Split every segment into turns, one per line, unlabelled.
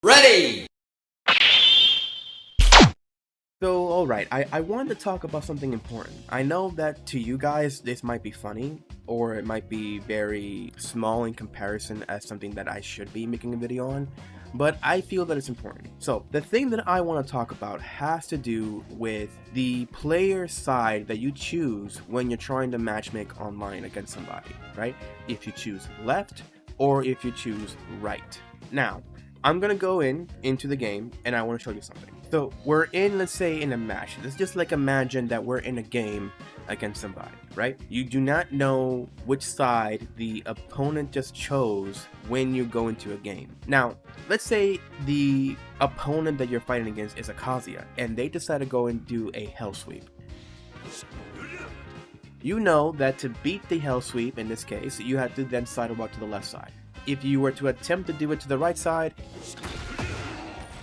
Ready!
So, alright, I wanted to talk about something important. I know that to you guys this might be funny, or it might be very small in comparison as something that I should be making a video on, but I feel that it's important. So, the thing that I want to talk about has to do with the player side that you choose when you're trying to matchmake online against somebody, right? If you choose left, or if you choose right. Now, I'm gonna go into the game and I want to show you something. So we're in, let's say, in a match. Let's just like imagine that we're in a game against somebody, right? You do not know which side the opponent just chose when you go into a game. Now, let's say the opponent that you're fighting against is a Kazuya and they decide to go and do a hell sweep. You know that to beat the hell sweep in this case, you have to then sidewalk to the left side. If you were to attempt to do it to the right side,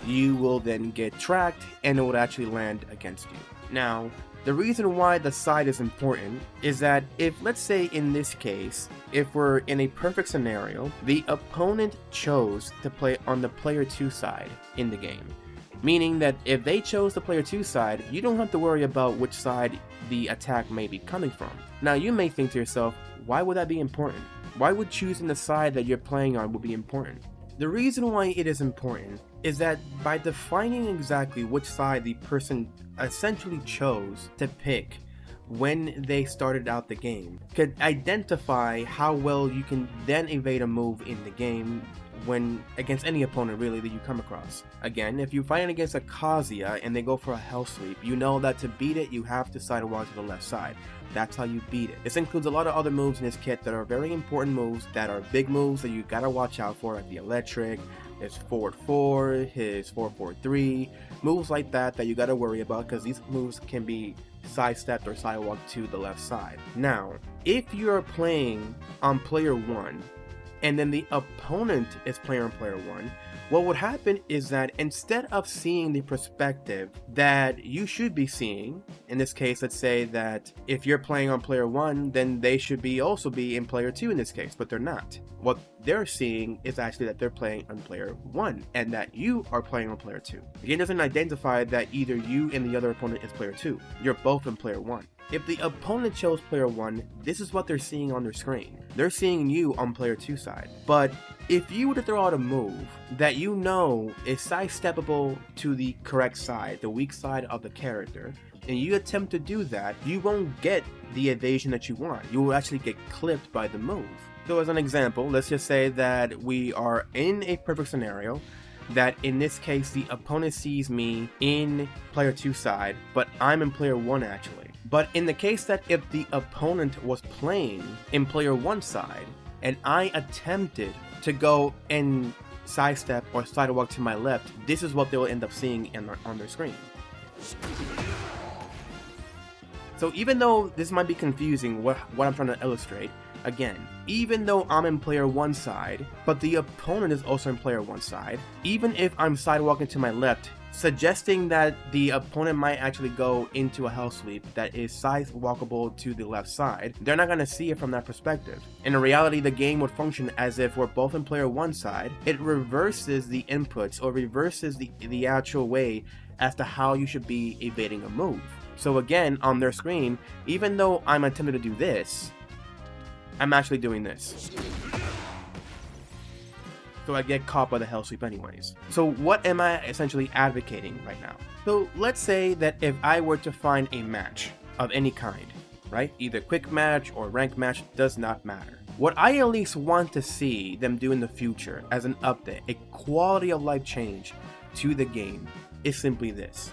you will then get tracked and it would actually land against you. Now, the reason why the side is important is that if, let's say in this case, if we're in a perfect scenario, the opponent chose to play on the player 2 side in the game. Meaning that if they chose the player 2 side, you don't have to worry about which side the attack may be coming from. Now you may think to yourself, why would that be important? Why would choosing the side that you're playing on would be important? The reason why it is important is that by defining exactly which side the person essentially chose to pick when they started out the game could identify how well you can then evade a move in the game when against any opponent really that you come across. Again, if you're fighting against a Kazuya and they go for a hell sweep, you know that to beat it you have to sidewalk to the left side. That's how you beat it. This includes a lot of other moves in this kit that are very important moves, that are big moves that you gotta watch out for, like the electric, his forward 4, his 4-4-3, moves like that that you gotta worry about because these moves can be sidestepped or sidewalked to the left side. Now, if you're playing on player 1 and then the opponent is playing on player 1, what would happen is that instead of seeing the perspective that you should be seeing, in this case, let's say that if you're playing on player 1, then they should be also be in player 2 in this case, but they're not. What they're seeing is actually that they're playing on player 1 and that you are playing on player 2. The game doesn't identify that either you and the other opponent is player 2. You're both in player 1. If the opponent chose player 1, this is what they're seeing on their screen. They're seeing you on player 2 side. But if you were to throw out a move that you know is sidesteppable to the correct side, the weak side of the character, and you attempt to do that, you won't get the evasion that you want. You will actually get clipped by the move. So as an example, let's just say that we are in a perfect scenario, that in this case the opponent sees me in player 2 side, but I'm in player 1 actually. But in the case that if the opponent was playing in player 1 side, and I attempted to go and sidestep or sidewalk to my left, this is what they will end up seeing on their screen. So even though this might be confusing what I'm trying to illustrate, again, even though I'm in player 1 side, but the opponent is also in player 1 side, even if I'm sidewalking to my left, suggesting that the opponent might actually go into a hell sweep that is sidewalkable to the left side, they're not going to see it from that perspective. In reality, the game would function as if we're both in player 1 side. It reverses the inputs or reverses the actual way as to how you should be evading a move. So again, on their screen, even though I'm attempting to do this, I'm actually doing this. So I get caught by the hell sweep anyways. So what am I essentially advocating right now? So let's say that if I were to find a match of any kind, right? Either quick match or rank match, does not matter. What I at least want to see them do in the future as an update, a quality of life change to the game, is simply this.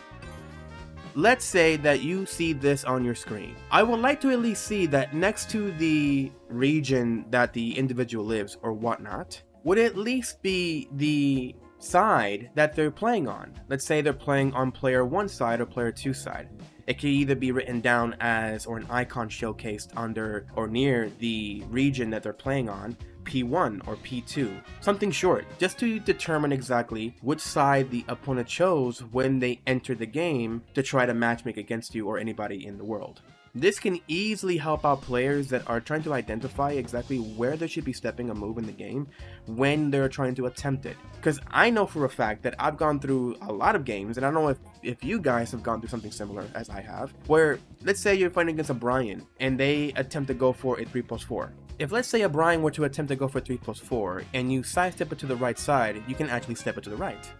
Let's say that you see this on your screen. I would like to at least see that next to the region that the individual lives or whatnot, would at least be the side that they're playing on. Let's say they're playing on player 1 side or player 2 side. It can either be written down as or an icon showcased under or near the region that they're playing on, P1 or P2, something short, just to determine exactly which side the opponent chose when they entered the game to try to matchmake against you or anybody in the world. This can easily help out players that are trying to identify exactly where they should be stepping a move in the game when they're trying to attempt it. Because I know for a fact that I've gone through a lot of games, and I don't know if you guys have gone through something similar as I have, where let's say you're fighting against a Brian and they attempt to go for a 3+4. If let's say a Brian were to attempt to go for 3+4 and you sidestep it to the right side, you can actually step it to the right.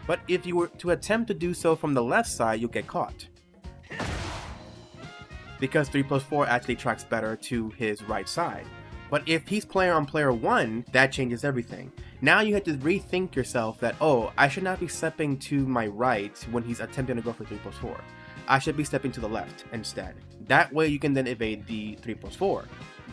But if you were to attempt to do so from the left side, you'll get caught, because 3+4 actually tracks better to his right side. But if he's player on player 1, that changes everything. Now you have to rethink yourself that, oh, I should not be stepping to my right when he's attempting to go for 3+4. I should be stepping to the left instead. That way you can then evade the 3+4.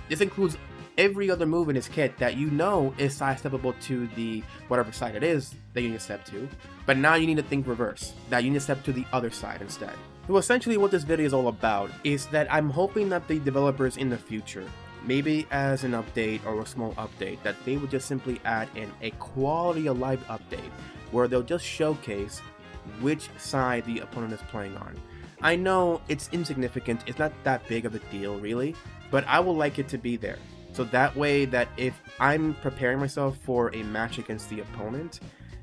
This includes every other move in his kit that you know is sidesteppable to the whatever side it is that you need to step to. But now you need to think reverse, that you need to step to the other side instead. So essentially what this video is all about is that I'm hoping that the developers in the future, maybe as an update or a small update, that they would just simply add in a quality of life update where they'll just showcase which side the opponent is playing on. I know it's insignificant, it's not that big of a deal really, but I would like it to be there. So that way that if I'm preparing myself for a match against the opponent,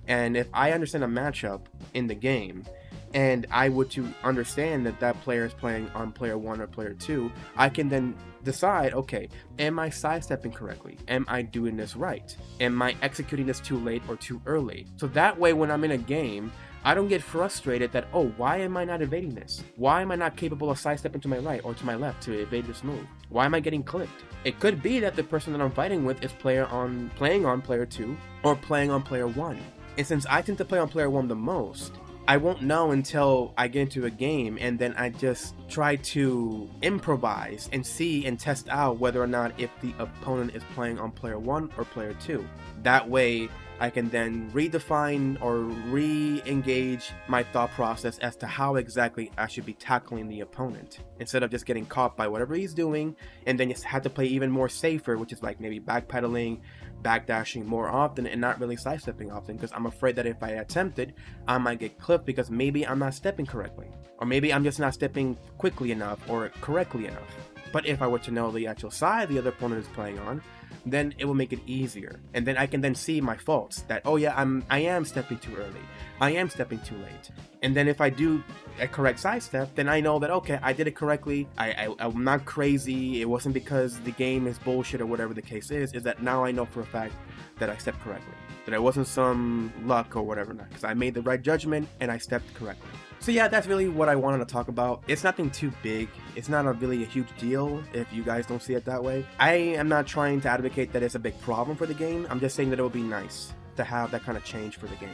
and if I understand a matchup in the game, and I were to understand that that player is playing on player 1 or player 2, I can then decide, okay, am I sidestepping correctly? Am I doing this right? Am I executing this too late or too early? So that way when I'm in a game, I don't get frustrated that, oh, why am I not evading this? Why am I not capable of sidestepping to my right or to my left to evade this move? Why am I getting clipped? It could be that the person that I'm fighting with is playing on player 2 or playing on player 1. And since I tend to play on player 1 the most, I won't know until I get into a game and then I just try to improvise and see and test out whether or not if the opponent is playing on player 1 or player 2. That way I can then redefine or re-engage my thought process as to how exactly I should be tackling the opponent, instead of just getting caught by whatever he's doing and then just have to play even more safer, which is like maybe backpedaling, backdashing more often and not really sidestepping often, because I'm afraid that if I attempt it, I might get clipped because maybe I'm not stepping correctly, or maybe I'm just not stepping quickly enough or correctly enough. But if I were to know the actual side the other opponent is playing on, then it will make it easier, and then I can then see my faults, that oh yeah, I am stepping too early, I am stepping too late. And then if I do a correct sidestep, then I know that okay, I did it correctly, I'm not crazy, it wasn't because the game is bullshit or whatever the case is that now I know for a fact that I stepped correctly, that it wasn't some luck or whatever, not because I made the right judgment and I stepped correctly. So yeah, that's really what I wanted to talk about. It's nothing too big. It's not really a huge deal if you guys don't see it that way. I am not trying to advocate that it's a big problem for the game. I'm just saying that it would be nice to have that kind of change for the game.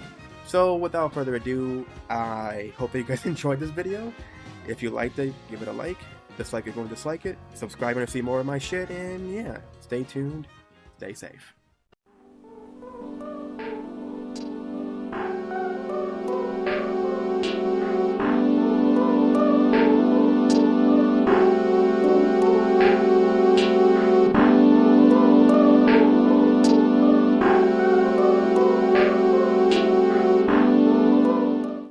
So without further ado, I hope that you guys enjoyed this video. If you liked it, give it a like. Dislike it, go and dislike it. Subscribe to see more of my shit, and yeah, stay tuned, stay safe.